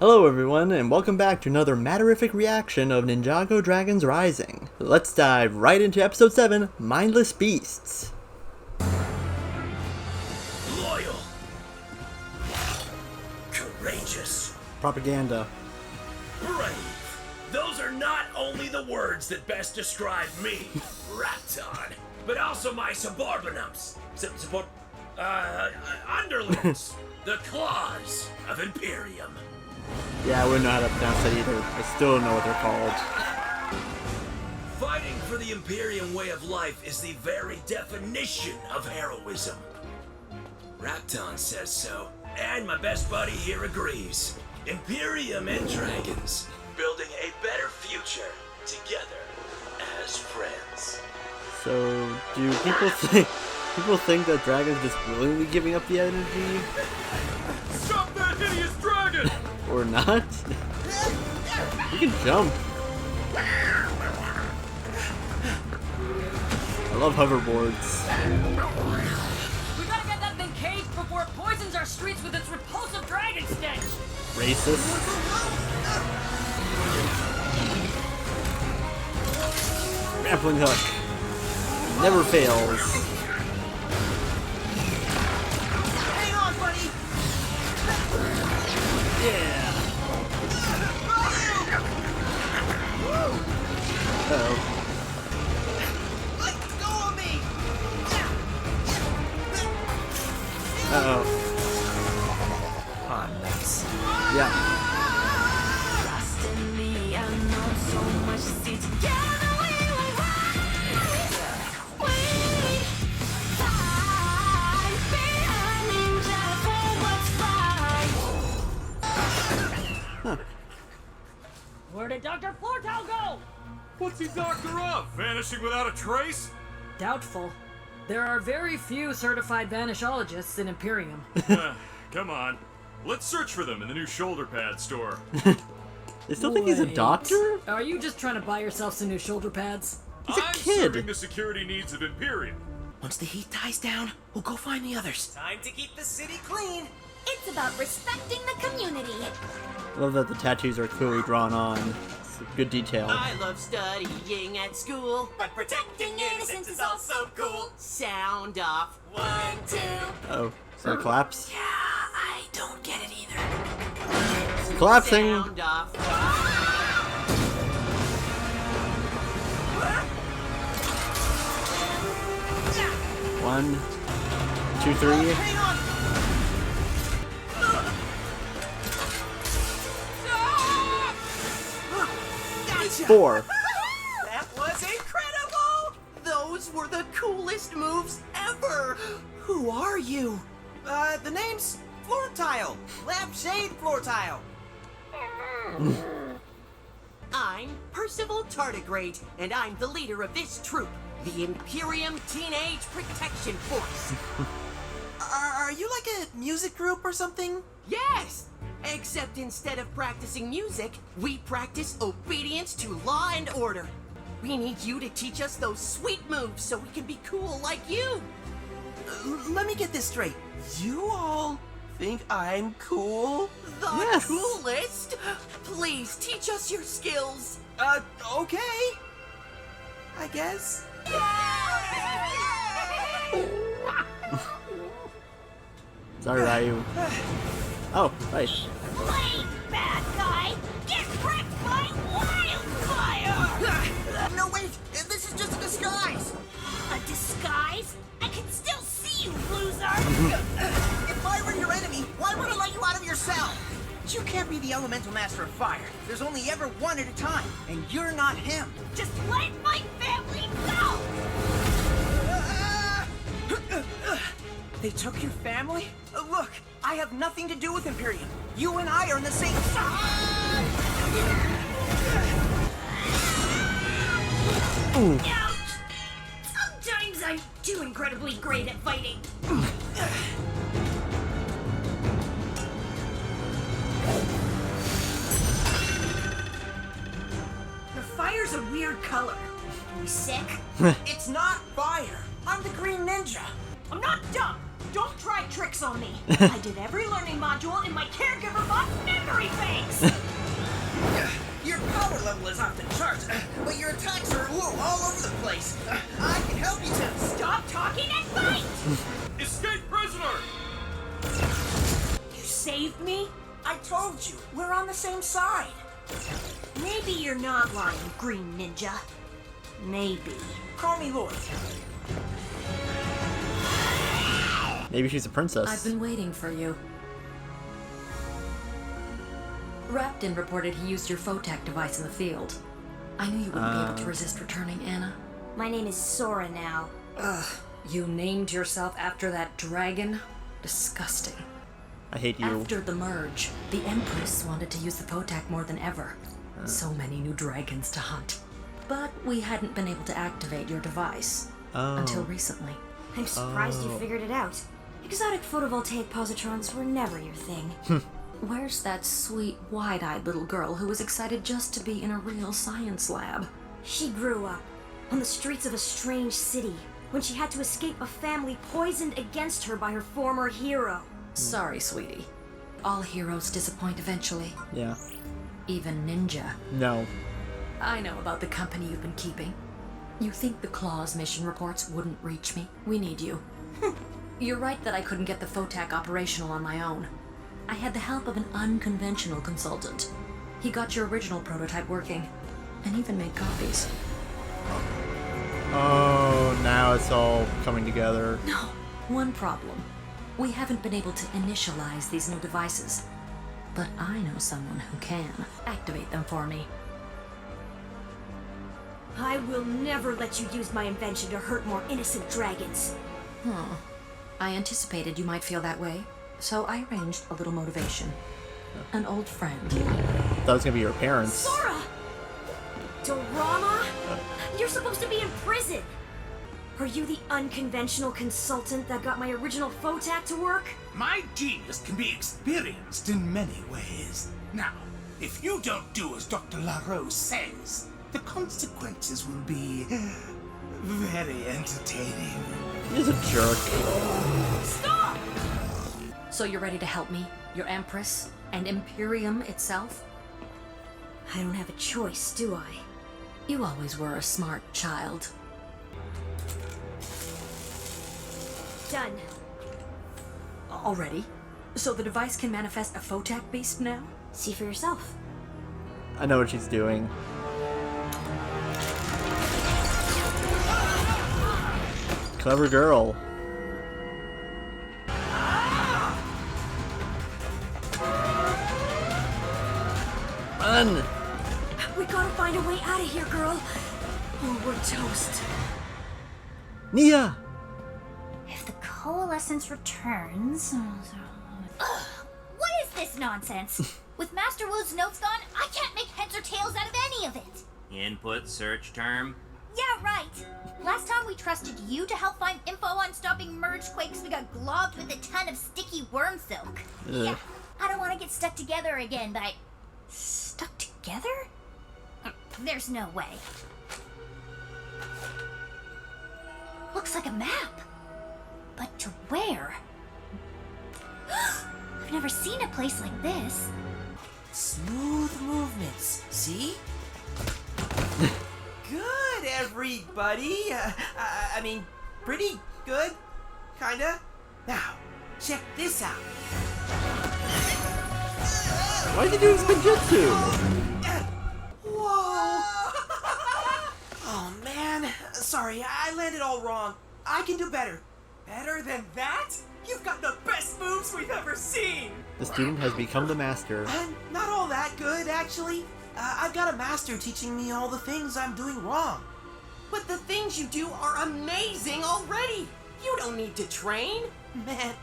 Hello everyone, and welcome back to another Mattarific reaction of NinjagoDragonsRising. Let's dive right into episode 7, Mindless Beasts. Loyal. Courageous. Propaganda. Brave. Those are not only the words that best describe me, Rapton, but also my subordinates. Underlings. The claws of Imperium. Yeah, I wouldn't know how to pronounce that either. I still don't know what they're called. Fighting for the Imperium way of life is the very definition of heroism. Rapton says so, and my best buddy here agrees. Imperium and dragons, building a better future together as friends. So, do people think that dragons just willingly giving up the energy? Stop that hideous dragon! Or not? You can jump. I love hoverboards. We gotta get that thing caged before it poisons our streets with its repulsive dragon stench! Racist. Grappling hook. Never fails. Hang on, buddy! Yeah. Uh-oh. Let go of me! Uh-oh. Oh, nice. Yeah. Trust in me, I know so much. See, together we will rise. We fight, be a ninja for what's right. Where did Dr. Flortow go? What's he doctor of? Vanishing without a trace? Doubtful. There are very few certified vanishologists in Imperium. Come on. Let's search for them in the new shoulder pad store. They still think he's a Wait. doctor? Are you just trying to buy yourself some new shoulder pads? He's a I'm kid. serving the security needs of Imperium. Once the heat dies down, we'll go find the others. Time to keep the city clean. It's about respecting the community. I love that the tattoos are clearly drawn on. It's a good detail. I love studying at school, But protecting innocence is also cool. sound off. 1, 2. Oh, so it collapse? Yeah, I don't get it either. It's collapsing! Sound off. One, two, three. Hang on! Gotcha! 4. That was incredible! Those were the coolest moves ever! Who are you? The name's Floor Tile. Lampshade Floor Tile. I'm Percival Tardigrade, and I'm the leader of this troop, the Imperium Teenage Protection Force. Are you like a music group or something? Yes! Except instead of practicing music, we practice obedience to law and order. We need you to teach us those sweet moves so we can be cool like you. Let me get this straight. You all think I'm cool? The Yes. coolest? Please teach us your skills. Okay. I guess. Sorry, Ryu. Oh, right. Wait, bad guy! Get wrecked by wildfire! No, wait! This is just a disguise! A disguise? I can still see you, loser! If I were your enemy, why would I let you out of your cell? You can't be the elemental master of fire. There's only ever one at a time, and you're not him. Just let my family go! They took your family? Look, I have nothing to do with Imperium. You and I are on the same side! Ouch! Sometimes I'm too incredibly great at fighting. Your fire's a weird color. Are you sick? It's not fire. I'm the Green Ninja. I'm not dumb. Don't try tricks on me. I did every learning module in my caregiver bot's memory banks. Your power level is off the charts, but your attacks are all over the place. I can help you to... Stop talking and fight! Escape prisoner! You saved me? I told you, we're on the same side. Maybe you're not lying, Green Ninja. Maybe. Call me Lord. Maybe she's a princess. I've been waiting for you. Rapton reported he used your Photak device in the field. I knew you wouldn't be able to resist returning, Anna. My name is Sora now. Ugh, you named yourself after that dragon? Disgusting. I hate you. After the merge, the Empress wanted to use the Photak more than ever. So many new dragons to hunt. But we hadn't been able to activate your device. Until recently. I'm surprised you figured it out. Exotic photovoltaic positrons were never your thing. Where's that sweet, wide-eyed little girl who was excited just to be in a real science lab? She grew up on the streets of a strange city when she had to escape a family poisoned against her by her former hero. Sorry, sweetie. All heroes disappoint eventually. Yeah. Even Ninja. No. I know about the company you've been keeping. You think the Claw's mission reports wouldn't reach me? We need you. You're right that I couldn't get the Photak operational on my own. I had the help of an unconventional consultant. He got your original prototype working, and even made copies. Oh, now it's all coming together. No, one problem. We haven't been able to initialize these new devices, but I know someone who can. Activate them for me. I will never let you use my invention to hurt more innocent dragons. I anticipated you might feel that way, so I arranged a little motivation. An old friend. Thought it was gonna be your parents. Sora! Dorama? You're supposed to be in prison! Are you the unconventional consultant that got my original Photak to work? My genius can be experienced in many ways. Now, if you don't do as Dr. LaRose says, the consequences will be very entertaining. He's a jerk. Stop! So you're ready to help me, your Empress, and Imperium itself? I don't have a choice, do I? You always were a smart child. Done. Already? So the device can manifest a Photak beast now? See for yourself. I know what she's doing. Clever girl. Run! We gotta find a way out of here, girl. Or we're toast. Nia! If the coalescence returns... Ugh, what is this nonsense? With Master Wu's notes gone, I can't make heads or tails out of any of it. Input search term? Yeah, right. Last time we trusted you to help find info on stopping merge quakes, we got globbed with a ton of sticky worm silk. Yeah, I don't want to get stuck together again, but stuck together? There's no way. Looks like a map. But to where? I've never seen a place like this. Smooth movements, see? Good, everybody. I mean, pretty good, kinda. Now, check this out. Why'd you do spinjitzu? Whoa! Oh, man. Sorry, I landed all wrong. I can do better. Better than that? You've got the best moves we've ever seen! The student has become the master. I'm not all that good, actually. I've got a master teaching me all the things I'm doing wrong. But the things you do are amazing already. You don't need to train. Man,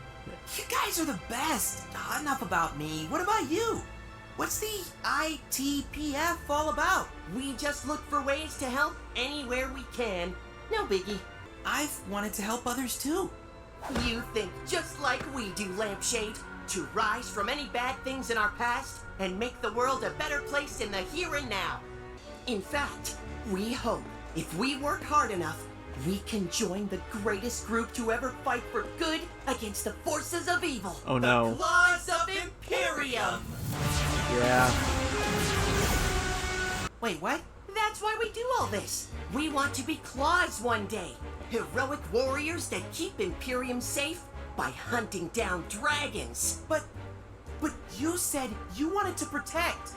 you guys are the best. Enough about me. What about you? What's the ITPF all about? We just look for ways to help anywhere we can. No biggie. I've wanted to help others too. You think just like we do, Lampshade, to rise from any bad things in our past and make the world a better place in the here and now. In fact, we hope if we work hard enough, we can join the greatest group to ever fight for good against the forces of evil. Oh no. The Claws of Imperium! Yeah. Wait, what? That's why we do all this. We want to be Claws one day. Heroic warriors that keep Imperium safe by hunting down dragons. But you said you wanted to protect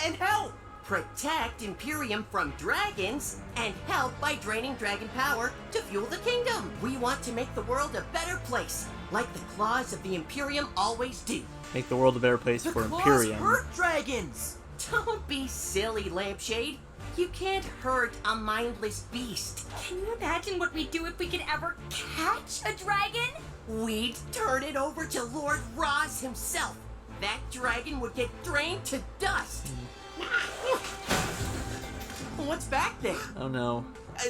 and help. Protect Imperium from dragons and help by draining dragon power to fuel the kingdom. We want to make the world a better place, like the Claws of the Imperium always do. Make the world a better place for Claws Imperium. hurt dragons. Don't be silly, Lampshade. You can't hurt a mindless beast. Can you imagine what we'd do if we could ever catch a dragon? We'd turn it over to Lord Roz himself. That dragon would get drained to dust. What's back there? Oh no.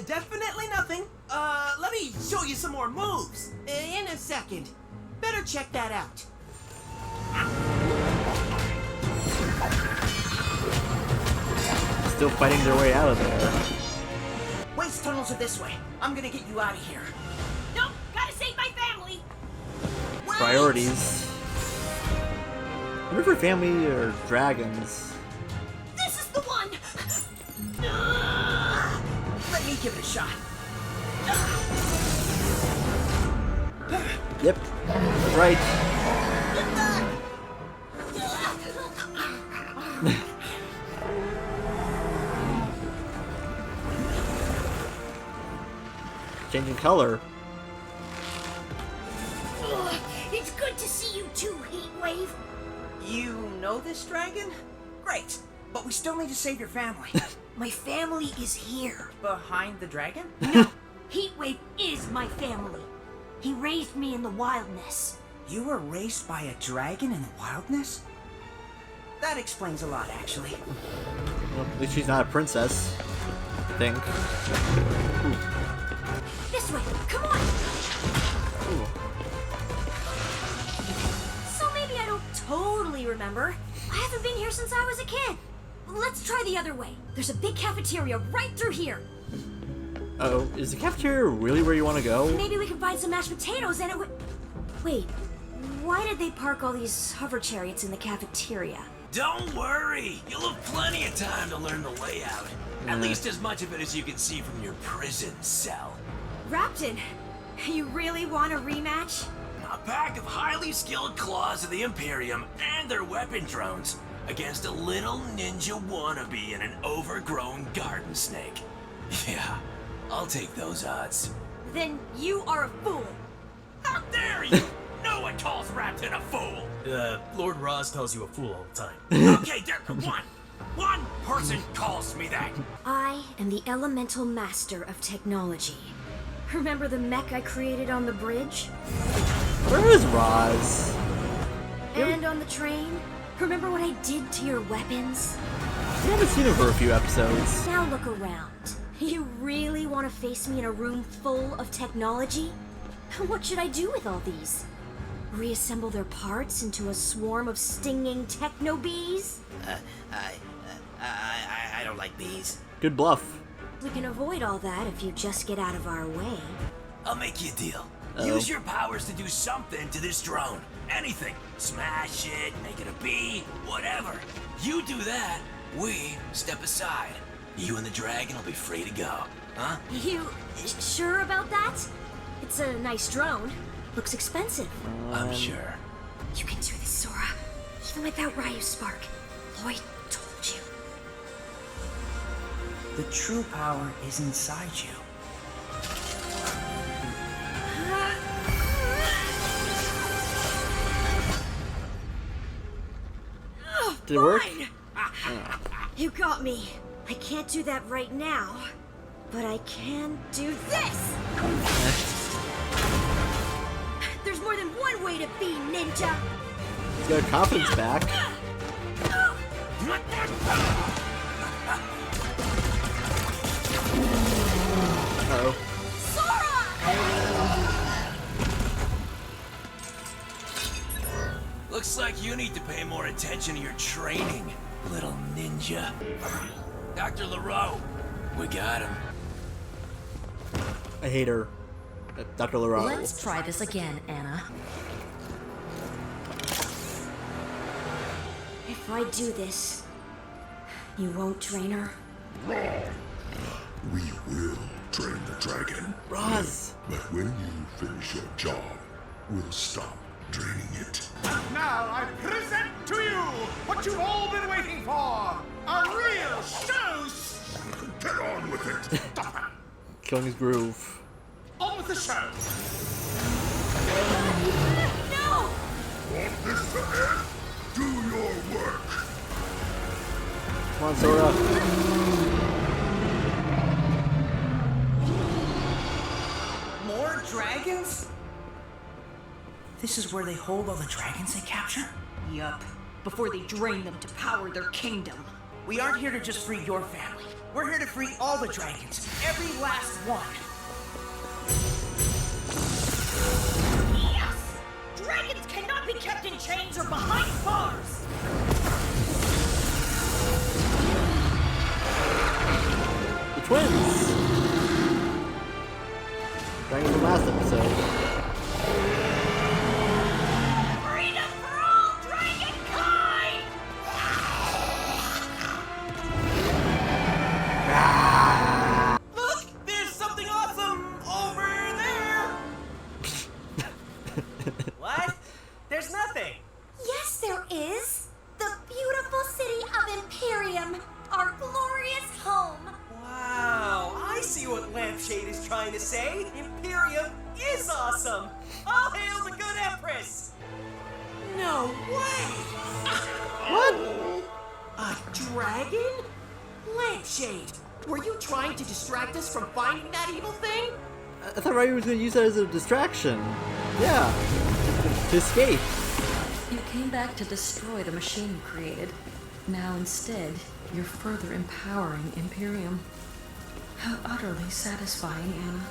Definitely nothing. Let me show you some more moves. In a second. Better check that out. Still fighting their way out of there. Waste tunnels are this way. I'm gonna get you out of here. Nope, gotta save my family. Priorities. I wonder if her family or dragons. This is the one. Let me give it a shot. Yep. Right. Changing color. It's good to see you too, Heatwave. You know this dragon? Great. But we still need to save your family. My family is here. Behind the dragon? No, Heatwave is my family. He raised me in the wildness. You were raised by a dragon in the wildness? That explains a lot, actually. Well, at least she's not a princess. I think. This way, come on! Ooh. So maybe I don't totally remember. I haven't been here since I was a kid. Let's try the other way. There's a big cafeteria right through here. Oh, is the cafeteria really where you want to go? Maybe we can find some mashed potatoes and it would... Wait, why did they park all these hover chariots in the cafeteria? Don't worry, you'll have plenty of time to learn the layout. At least as much of it as you can see from your prison cell. Rapton, you really want a rematch? A pack of highly skilled claws of the Imperium and their weapon drones against a little ninja wannabe and an overgrown garden snake. Yeah, I'll take those odds. Then you are a fool. How dare you! No one calls Rapton a fool! Lord Roz tells you a fool all the time. Okay, there, one person calls me that. I am the elemental master of technology. Remember the mech I created on the bridge? Where is Roz? And on the train? Remember what I did to your weapons? I haven't seen him for a few episodes. Now look around. You really want to face me in a room full of technology? What should I do with all these? Reassemble their parts into a swarm of stinging techno bees? I don't like bees. Good bluff. We can avoid all that if you just get out of our way. I'll make you a deal. Uh-oh. Use your powers to do something to this drone. Anything. Smash it, make it a bee, whatever. You do that, we step aside. You and the dragon will be free to go. Huh? You sure about that? It's a nice drone. Looks expensive. I'm sure. You can do this, Sora. Even without Ryu Spark. Lloyd told you. The true power is inside you. Did it work? You got me. I can't do that right now, but I can do this! There's more than one way to be ninja! He's got confidence back. Uh-oh. Looks like you need to pay more attention to your training, little ninja. Dr. LaRoe, we got him. I hate her. Dr. Leroux. Let's try this again, Anna. If I do this, you won't train her? We will train the dragon. Roz! But when you finish your job, we'll stop training it. Now I present to you what you've all been waiting for. A real show. Get on with it. Killing his groove. On with the show. No! Want this to end? Do your work. Come on, Sora. More dragons? This is where they hold all the dragons they capture? Yup. Before they drain them to power their kingdom. We aren't here to just free your family. We're here to free all the dragons. Every last one. Yes! Dragons cannot be kept in chains or behind bars! The twins! Dragon from last episode. Freedom for all dragonkind! Look! There's something awesome over there! What? There's nothing. Yes, there is! The beautiful city of Imperium, our glorious home! Wow, I see what Lampshade is trying to say. Imperium is awesome. All hail the good Empress. No way. What? A dragon? Lampshade, were you trying to distract us from finding that evil thing? I thought Ryu was going to use that as a distraction. Yeah. To escape. You came back to destroy the machine you created. Now instead, you're further empowering Imperium. How utterly satisfying, Anna.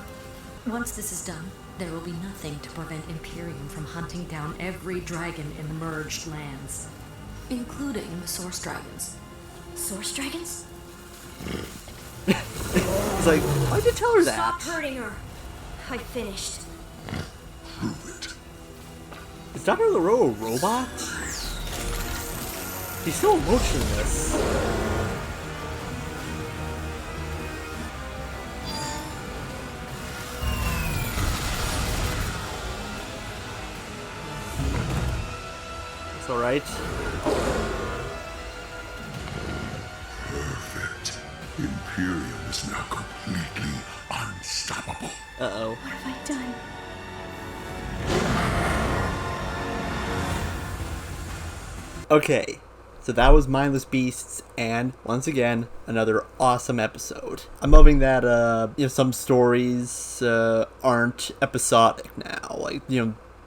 Once this is done, there will be nothing to prevent Imperium from hunting down every dragon in the merged lands, including the Source Dragons. Source dragons? It's like, why'd you tell her that? Stop hurting her. I finished. Prove it. Is Dr. Leroux a robot? He's so emotionless. It's alright. Perfect. Imperium is now completely unstoppable. Uh-oh. What have I done? Okay, so that was Mindless Beasts, and once again, another awesome episode. I'm loving that, some stories aren't episodic now.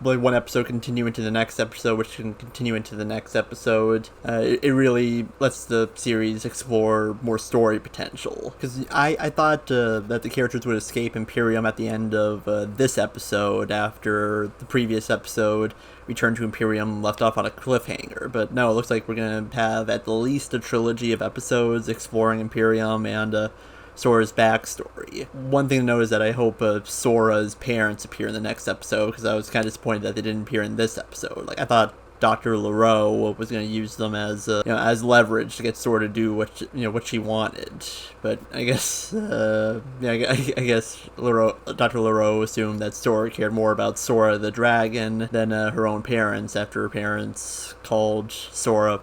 Like one episode continue into the next episode, which can continue into the next episode. It really lets the series explore more story potential. Because I thought that the characters would escape Imperium at the end of this episode after the previous episode Return to Imperium left off on a cliffhanger. But no, it looks like we're going to have at the least a trilogy of episodes exploring Imperium and Sora's backstory. One thing to note is that I hope Sora's parents appear in the next episode, because I was kind of disappointed that they didn't appear in this episode. Like, I thought Dr. Leroux was going to use them as as leverage to get Sora to do what she wanted. But I guess I guess Dr. Leroux assumed that Sora cared more about Sora the dragon than her own parents, after her parents called Sora,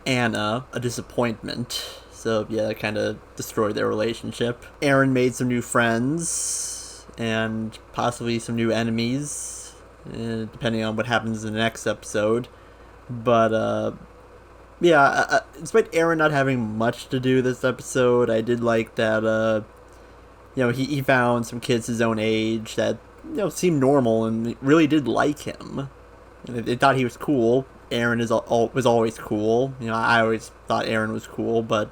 Anna, a disappointment. So yeah, that kind of destroyed their relationship. Aaron made some new friends and possibly some new enemies, depending on what happens in the next episode. But despite Aaron not having much to do this episode, I did like that. He found some kids his own age that seemed normal and really did like him. They thought he was cool. Aaron was always cool. I always thought Aaron was cool, but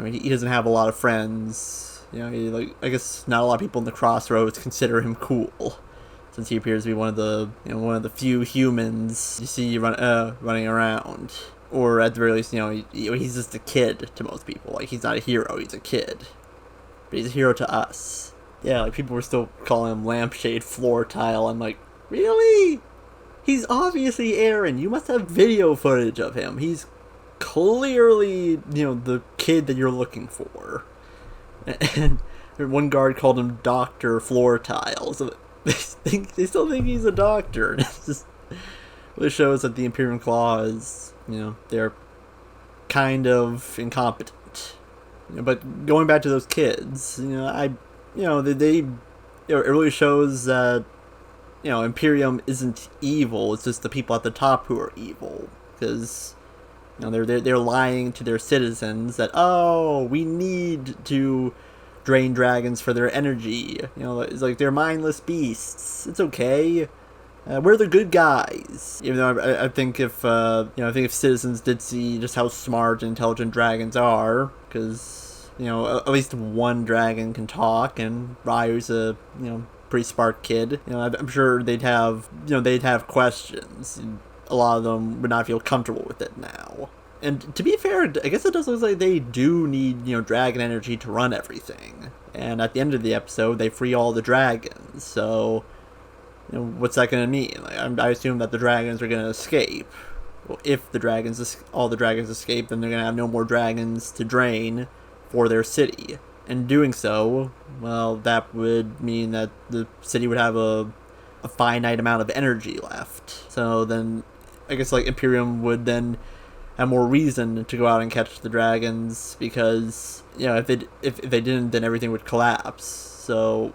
he doesn't have a lot of friends. I guess not a lot of people in the Crossroads consider him cool, since he appears to be one of the few humans you see running around. Or at the very least, he's just a kid to most people. Like, he's not a hero, he's a kid. But he's a hero to us. Yeah, like people were still calling him lampshade floor tile. I'm like, really? He's obviously Aaron. You must have video footage of him. He's clearly, the kid that you're looking for. And one guard called him Dr. Floor Tile. So they still think he's a doctor. And it just really shows that the Imperium Claw is, they're kind of incompetent. But going back to those kids, it really shows that, Imperium isn't evil. It's just the people at the top who are evil. Because, they're lying to their citizens that, we need to drain dragons for their energy. It's like they're mindless beasts. It's okay. We're the good guys. Even though I think if citizens did see just how smart and intelligent dragons are, because at least one dragon can talk, and Ryu's a pretty smart kid. I'm sure they'd have questions. A lot of them would not feel comfortable with it now. And to be fair, I guess it does look like they do need, dragon energy to run everything. And at the end of the episode, they free all the dragons. So, what's that going to mean? I assume that the dragons are going to escape. Well, if all the dragons escape, then they're going to have no more dragons to drain for their city. And doing so, well, that would mean that the city would have a finite amount of energy left. So then, I guess, Imperium would then have more reason to go out and catch the dragons, because, if they didn't, then everything would collapse. So,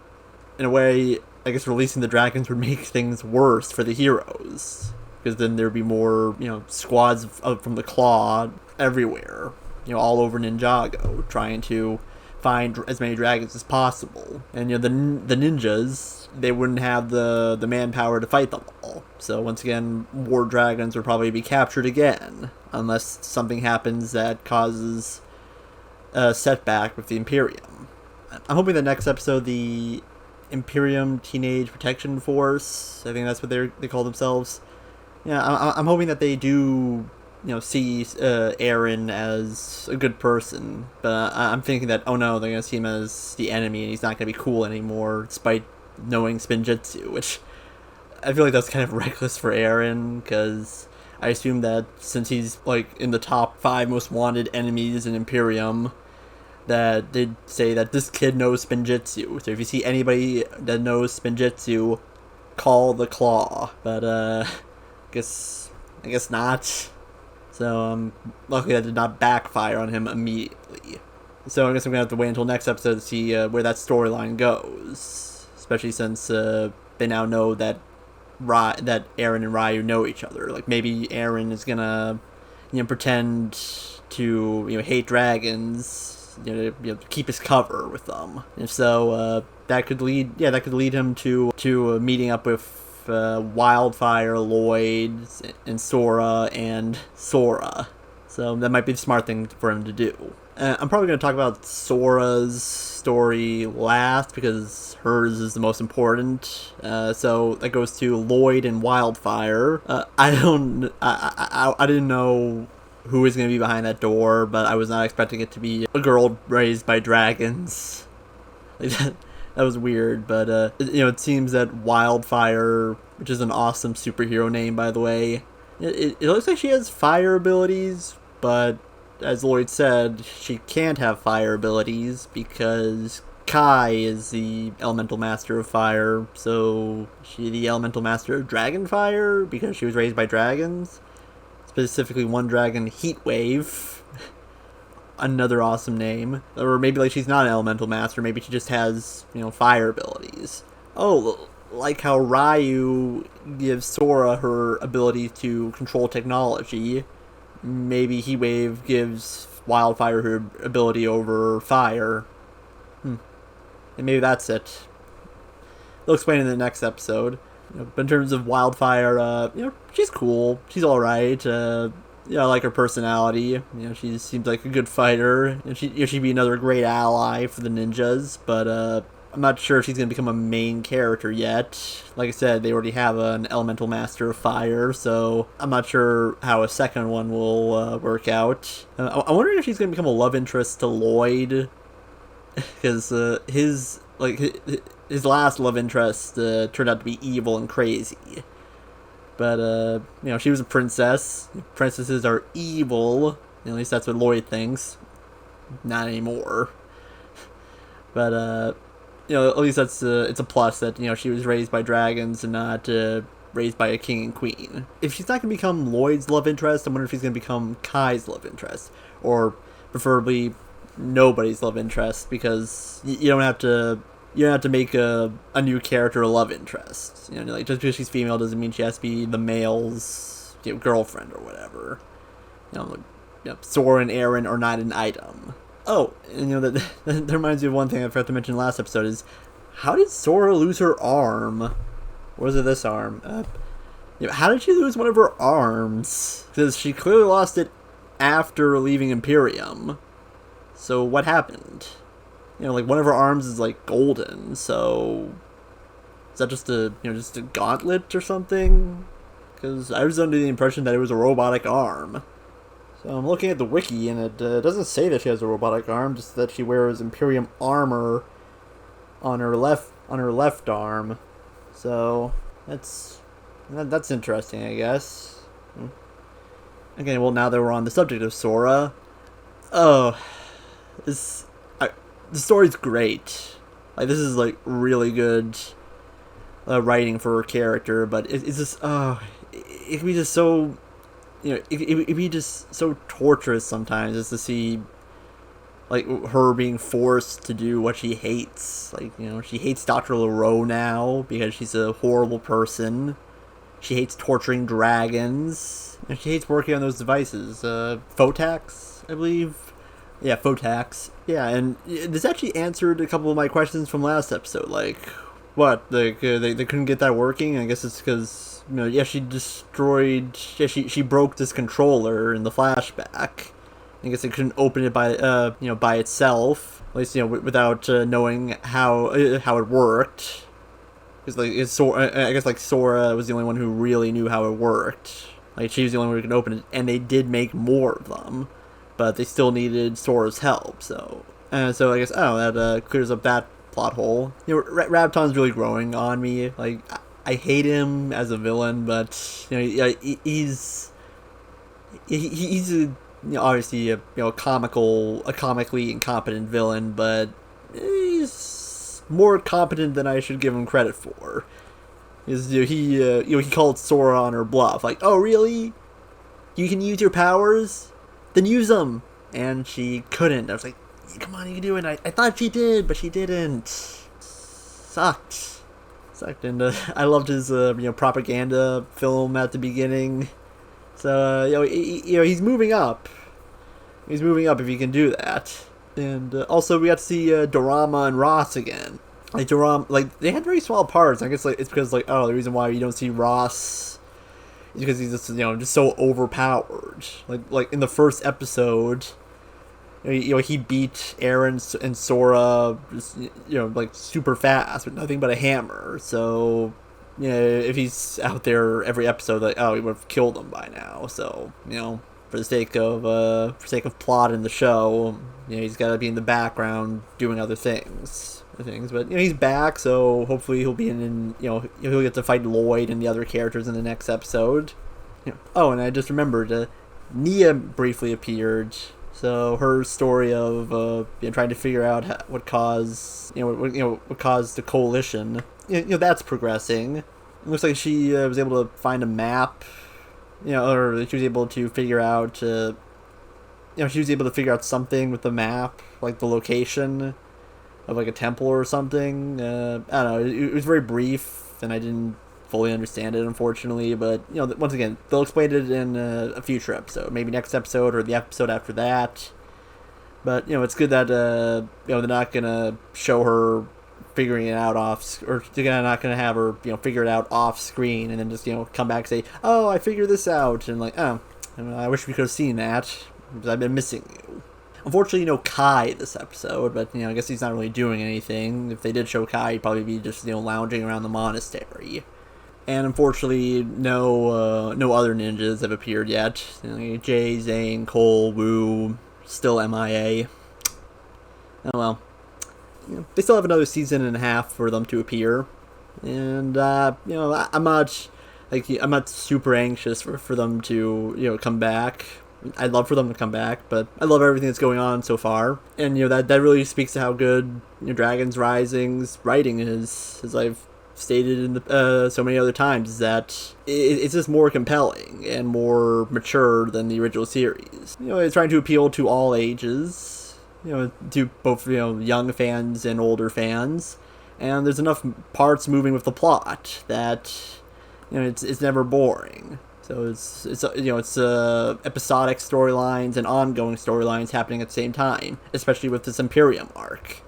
in a way, I guess releasing the dragons would make things worse for the heroes, because then there'd be more, squads from the Claw everywhere, all over Ninjago, trying to find as many dragons as possible. And the ninjas, they wouldn't have the manpower to fight them all. So once again, war dragons would probably be captured again, unless something happens that causes a setback with the Imperium. I'm hoping the next episode, the Imperium Teenage Protection Force, I think that's what they call themselves. Yeah, I'm hoping that they do see Aaron as a good person, but I'm thinking that, oh no, they're going to see him as the enemy and he's not going to be cool anymore, despite knowing Spinjitzu, which I feel like that's kind of reckless for Aaron, because I assume that since he's in the top 5 most wanted enemies in Imperium, that they'd say that this kid knows Spinjitzu. So if you see anybody that knows Spinjitzu, call the Claw. But I guess not. So luckily that did not backfire on him immediately. So I guess I'm gonna have to wait until next episode to see where that storyline goes, especially since they now know that Aaron and Ryu know each other. Maybe Aaron is gonna pretend to hate dragons, to keep his cover with them. And so that could lead him to meeting up with Wildfire, Lloyd, and Sora, and Sora. So that might be the smart thing for him to do. I'm probably going to talk about Sora's story last, because hers is the most important. So that goes to Lloyd and Wildfire. I didn't know who was going to be behind that door, but I was not expecting it to be a girl raised by dragons. That was weird, but it seems that Wildfire, which is an awesome superhero name, by the way, it looks like she has fire abilities, but as Lloyd said, she can't have fire abilities because Kai is the elemental master of fire. So she the elemental master of dragon fire because she was raised by dragons, specifically one dragon, Heatwave. Another awesome name. Or maybe she's not an elemental master, maybe she just has, fire abilities. Oh, like how Ryu gives Sora her ability to control technology, maybe Heatwave gives Wildfire her ability over fire. And maybe that's it. They'll explain in the next episode. But in terms of Wildfire, she's cool. She's alright. I like her personality. She seems like a good fighter. She'd be another great ally for the ninjas, but I'm not sure if she's going to become a main character yet. Like I said, they already have an elemental master of fire, so I'm not sure how a second one will work out. I'm wondering if she's going to become a love interest to Lloyd, because his like his last love interest turned out to be evil and crazy. But she was a princess. Princesses are evil. At least that's what Lloyd thinks. Not anymore. But at least that's it's a plus that she was raised by dragons and not raised by a king and queen. If she's not gonna become Lloyd's love interest, I wonder if she's gonna become Kai's love interest, or preferably nobody's love interest, because you don't have to make a new character a love interest. Like just because she's female doesn't mean she has to be the male's girlfriend or whatever. Sora and Aaron are not an item. Oh, and that reminds me of one thing I forgot to mention last episode is, how did Sora lose her arm? Or was it this arm? How did she lose one of her arms? Because she clearly lost it after leaving Imperium. So what happened? Like one of her arms is like golden, so is that just a gauntlet or something? Because I was under the impression that it was a robotic arm. So I'm looking at the wiki, and it doesn't say that she has a robotic arm, just that she wears Imperium armor on her left arm. So that's interesting, I guess. Okay, well, now that we're on the subject of Sora, the story's great. Like, this is like really good writing for her character, but it's just it can be just so. It'd be just so torturous sometimes just to see, like, her being forced to do what she hates. Like, she hates Dr. LaRoe now because she's a horrible person. She hates torturing dragons. And she hates working on those devices. Photax, I believe? Yeah, Photax. Yeah, and this actually answered a couple of my questions from last episode. Like, what? They couldn't get that working? I guess it's because... she destroyed... she broke this controller in the flashback. I guess they couldn't open it by itself. At least, without knowing how it worked. Because, I guess, Sora was the only one who really knew how it worked. Like, she was the only one who could open it. And they did make more of them. But they still needed Sora's help, so... so I guess, that clears up that plot hole. Rabton's really growing on me. Like... I hate him as a villain, but he's obviously a comically incompetent villain, but he's more competent than I should give him credit for. He called Sora on her bluff, like, oh really? You can use your powers? Then use them. And she couldn't. I was like, come on, you can do it. I thought she did, but she didn't. Sucked. And I loved his propaganda film at the beginning. So he's moving up. He's moving up if he can do that. And also we got to see Dorama and Ross again. Like Dorama, they had very small parts. I guess it's because the reason why you don't see Ross is because he's just so overpowered. Like in the first episode. He beat Aaron and Sora just, super fast with nothing but a hammer. So, if he's out there every episode, he would have killed him by now. So, for the sake of plot in the show, he's got to be in the background doing other things. But he's back, so hopefully he'll be he'll get to fight Lloyd and the other characters in the next episode. Oh, and I just remembered, Nia briefly appeared. So her story of trying to figure out what caused what caused the coalition, that's progressing. It looks like she was able to find a map, or she was able to figure out she was able to figure out something with the map, like the location of a temple or something. I don't know. It was very brief, and I didn't fully understand it, unfortunately, but once again, they'll explain it in a future episode, maybe next episode or the episode after that. But it's good that they're not gonna show her figuring it out they're not gonna have her figure it out off screen and then just come back and say, oh, I figured this out, and I wish we could have seen that because I've been missing you. Unfortunately, Kai this episode, but I guess he's not really doing anything. If they did show Kai, he'd probably be just lounging around the monastery. And unfortunately, no other ninjas have appeared yet. Jay, Zane, Cole, Wu, still MIA. Oh well. they still have another season and a half for them to appear, and I'm not super anxious for them to come back. I'd love for them to come back, but I love everything that's going on so far, and that really speaks to how good DragonsRising's writing is, as I've stated in so many other times, is that it's just more compelling and more mature than the original series. It's trying to appeal to all ages, to both young fans and older fans, and there's enough parts moving with the plot that it's never boring. So it's episodic storylines and ongoing storylines happening at the same time, especially with this Imperium arc.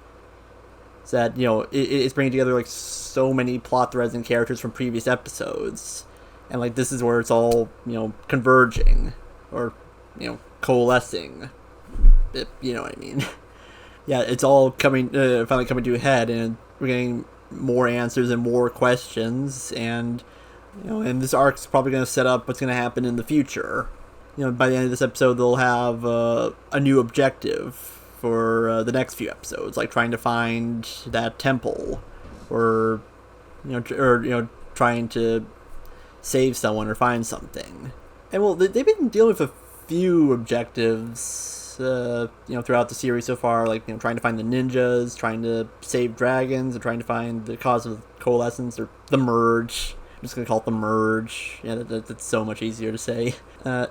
So that it's bringing together like so many plot threads and characters from previous episodes, and like this is where it's all converging or coalescing. You know what I mean? Yeah, it's all finally coming to a head, and we're getting more answers and more questions, and and this arc's probably going to set up what's going to happen in the future. By the end of this episode, they'll have a new objective for the next few episodes, like trying to find that temple, or trying to save someone or find something. And well, they've been dealing with a few objectives, throughout the series so far, like trying to find the ninjas, trying to save dragons, and trying to find the cause of coalescence or the merge. I'm just gonna call it the merge. Yeah, that's so much easier to say. So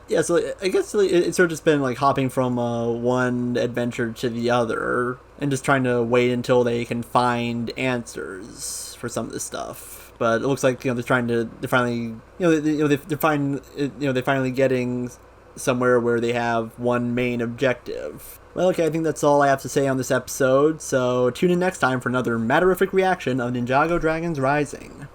I guess it's sort of just been like hopping from one adventure to the other, and just trying to wait until they can find answers for some of this stuff. But it looks like they're finally getting somewhere where they have one main objective. Well, okay, I think that's all I have to say on this episode. So tune in next time for another Mattarific reaction of Ninjago Dragons Rising.